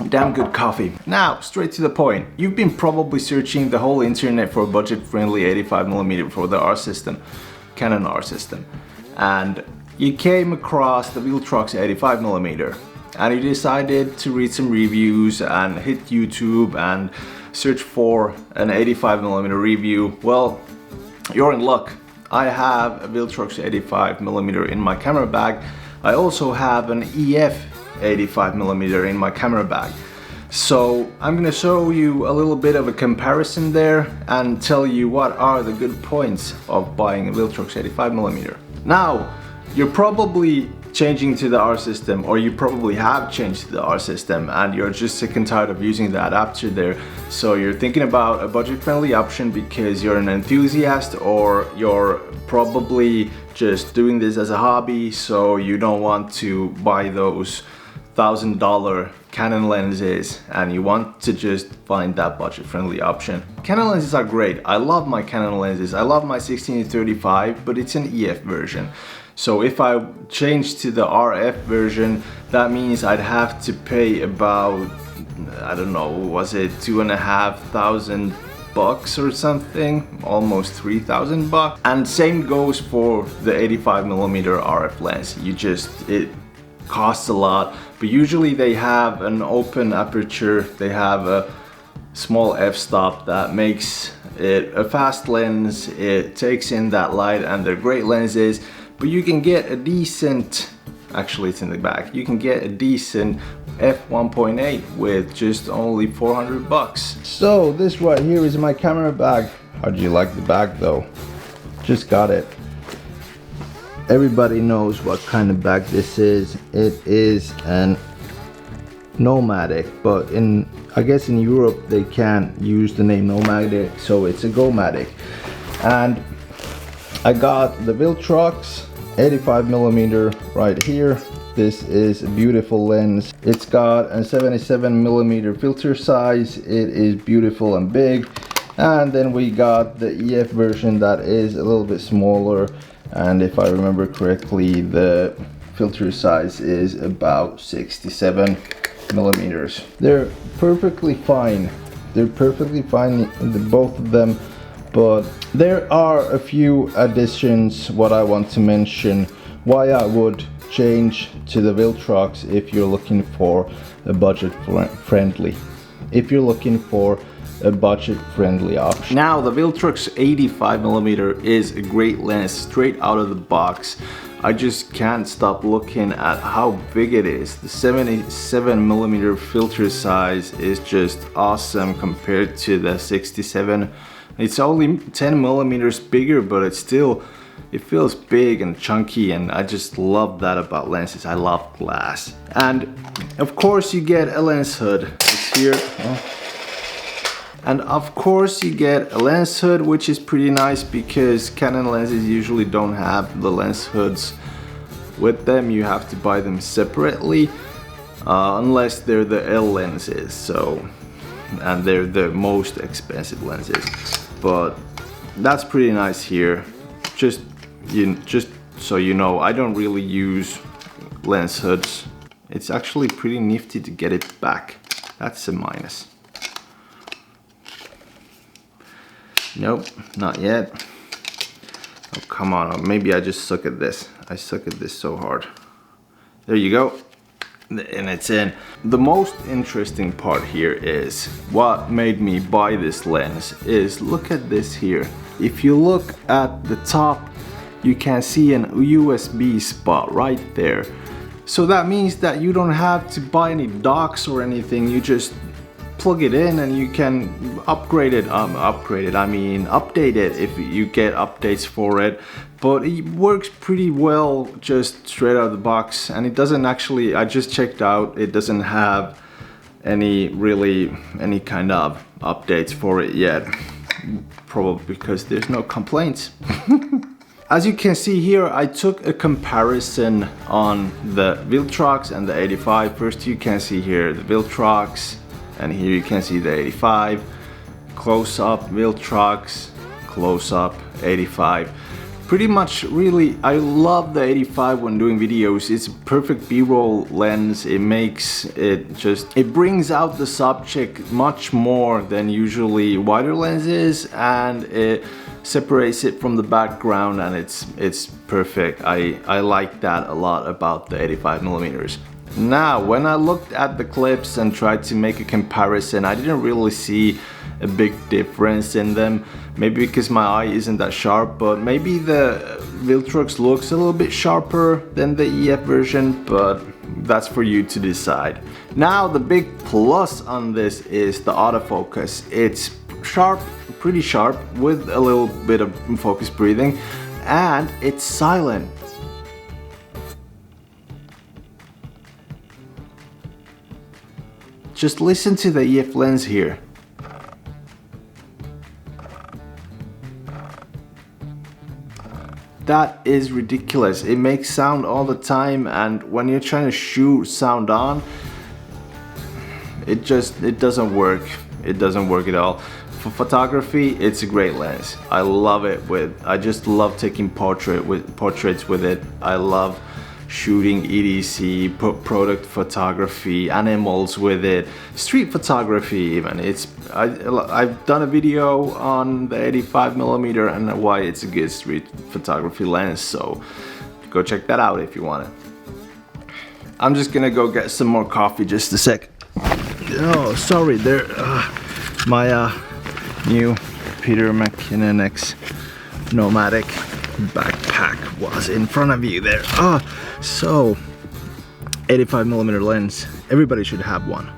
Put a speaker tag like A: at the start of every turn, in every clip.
A: damn good coffee. Now, straight to the point. You've been probably searching the whole internet for a budget-friendly 85mm for the R system, Canon R system, and you came across the Viltrox 85mm, and you decided to read some reviews and hit YouTube and search for an 85mm review. Well, you're in luck. I have a Viltrox 85mm in my camera bag. I also have an EF 85mm in my camera bag. So I'm gonna show you a little bit of a comparison there and tell you what are the good points of buying a Viltrox 85mm. Now, you're probably changing to the R system, or you probably have changed to the R system and you're just sick and tired of using the adapter there. So you're thinking about a budget-friendly option because you're an enthusiast, or you're probably just doing this as a hobby, so you don't want to buy those $1,000 Canon lenses and you want to just find that budget-friendly option. Canon lenses are great. I love my Canon lenses. I love my 16-35, but it's an EF version. So if I change to the RF version, that means I'd have to pay about, I don't know, was it $2,500 or something, almost $3,000. And same goes for the 85mm RF lens. It costs a lot, but usually they have an open aperture, they have a small f-stop that makes it a fast lens, it takes in that light, and they're great lenses. But you can get a decent, actually it's in the back, you can get a decent f1.8 with just only $400. So this right here is my camera bag. How do you like the bag though? Just got it. Everybody knows what kind of bag this is. It is an Nomadic, but I guess in Europe they can't use the name Nomadic, so it's a Gomatic. And I got the Viltrox 85mm right here. This is a beautiful lens. It's got a 77mm filter size. It is beautiful and big. And then we got the EF version that is a little bit smaller, and if I remember correctly, the filter size is about 67 millimeters. They're perfectly fine. They're perfectly fine in both of them, but there are a few additions what I want to mention why I would change to the Viltrox if you're looking for a budget friendly option. Now, the Viltrox 85mm is a great lens straight out of the box. I just can't stop looking at how big it is. The 77mm filter size is just awesome compared to the 67. It's only 10 millimeters bigger, but it feels big and chunky, and I just love that about lenses. I love glass. And of course you get a lens hood. It's here. And of course you get a lens hood, which is pretty nice because Canon lenses usually don't have the lens hoods with them. You have to buy them separately, unless they're the L lenses. And they're the most expensive lenses. But that's pretty nice here. Just so you know, I don't really use lens hoods. It's actually pretty nifty to get it back. That's a minus. Nope, not yet. Oh, come on. Maybe I just suck at this. I suck at this so hard. There you go. And it's in. The most interesting part here is what made me buy this lens is, look at this here. If you look at the top, you can see an USB spot right there. So that means that you don't have to buy any docks or anything. You just plug it in and you can update it if you get updates for it. But it works pretty well just straight out of the box, and it doesn't actually, I just checked out, it doesn't have any kind of updates for it yet, probably because there's no complaints. As you can see here, I took a comparison on the Viltrox and the 85. First you can see here the Viltrox, and here you can see the 85. Close up Viltrox, close up 85. pretty much really, I love the 85 when doing videos. It's a perfect B-roll lens. It makes it just, it brings out the subject much more than usually wider lenses, and it separates it from the background, and it's perfect. I like that a lot about the 85 millimeters. Now, when I looked at the clips and tried to make a comparison, I didn't really see a big difference in them. Maybe because my eye isn't that sharp, but maybe the Viltrox looks a little bit sharper than the EF version, but that's for you to decide. Now, the big plus on this is the autofocus. It's sharp, pretty sharp, with a little bit of focus breathing, and it's silent. Just listen to the EF lens here. That is ridiculous. It makes sound all the time, and when you're trying to shoot sound on, it doesn't work. It doesn't work at all. For photography, it's a great lens. I love it I just love taking portraits with it. I love shooting EDC, product photography, animals with it, street photography even. I've done a video on the 85 millimeter and why it's a good street photography lens, so go check that out if you want it. I'm just gonna go get some more coffee, just a sec. Oh, sorry, there, my new Peter McKinnon X Nomadic backpack was in front of you there. So 85 millimeter lens, everybody should have one.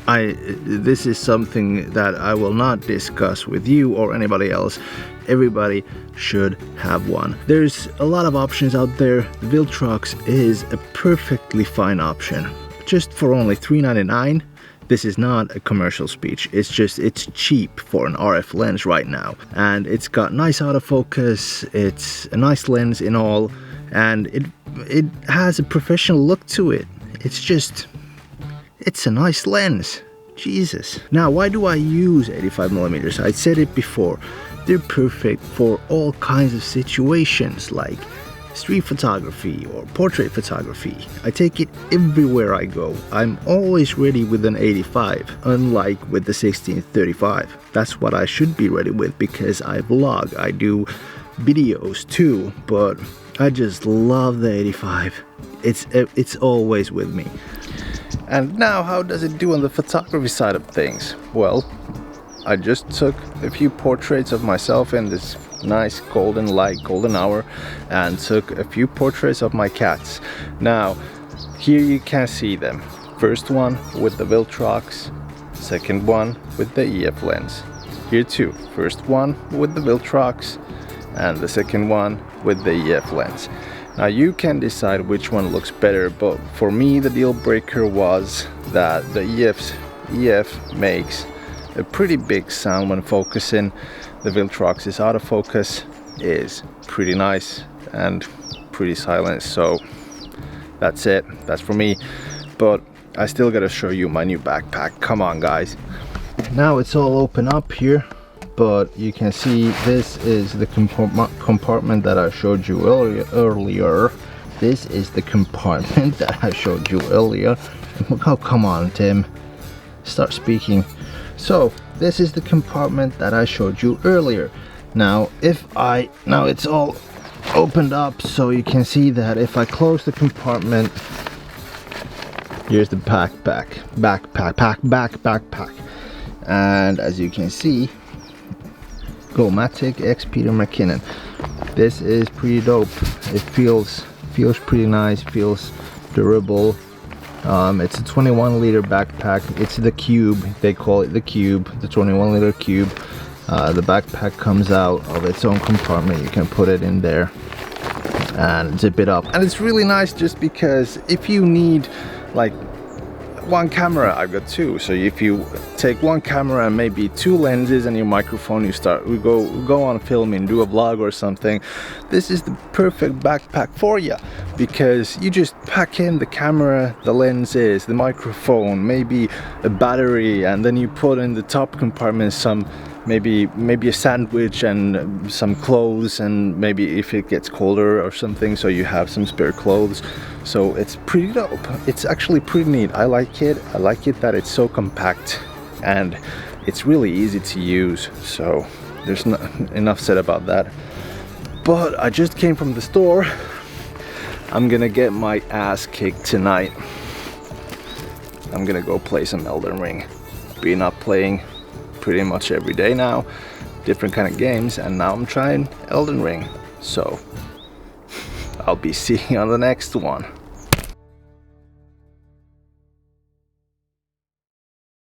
A: This is something that I will not discuss with you or anybody else. Everybody should have one. There's a lot of options out there. The Viltrox is a perfectly fine option, just for only $3.99. This is not a commercial speech, it's cheap for an RF lens right now. And it's got nice autofocus, it's a nice lens in all, and it has a professional look to it. It's a nice lens. Jesus. Now, why do I use 85 millimeters? I said it before. They're perfect for all kinds of situations, like street photography or portrait photography. I take it everywhere I go. I'm always ready with an 85, unlike with the 16-35. That's what I should be ready with, because I vlog, I do videos too, but I just love the 85. It's always with me. And now, how does it do on the photography side of things? Well, I just took a few portraits of myself in this nice golden light, golden hour, and took a few portraits of my cats. Now, here you can see them. First one with the Viltrox, second one with the EF lens. Here too, first one with the Viltrox, and the second one with the EF lens. Now you can decide which one looks better, but for me the deal breaker was that the EF makes a pretty big sound when focusing. The Viltrox's autofocus is pretty nice and pretty silent, so that's it. That's for me. But I still gotta show you my new backpack. Come on, guys. Now it's all open up here, but you can see this is the compartment that I showed you earlier. This is the compartment that I showed you earlier. Oh, come on, Tim. Start speaking. So this is the compartment that I showed you earlier. Now it's all opened up, so you can see that if I close the compartment, here's the backpack, and as you can see, Gomatic X Peter McKinnon. This is pretty dope. It feels pretty nice, feels durable. It's a 21 liter backpack. It's the cube, they call it the cube, the 21 liter cube. The backpack comes out of its own compartment. You can put it in there and zip it up. And it's really nice just because if you need like one camera, I've got two. So if you take one camera and maybe two lenses and your microphone, we go on filming, do a vlog or something, this is the perfect backpack for you, because you just pack in the camera, the lenses, the microphone, maybe a battery, and then you put in the top compartment some maybe a sandwich and some clothes, and maybe if it gets colder or something, so you have some spare clothes. So it's pretty dope. It's actually pretty neat. I like it. I like it that it's so compact and it's really easy to use. So there's not enough said about that. But I just came from the store. I'm gonna get my ass kicked tonight. I'm gonna go play some Elden Ring. Been up playing pretty much every day now, different kind of games, and now I'm trying Elden Ring. So I'll be seeing you on the next one.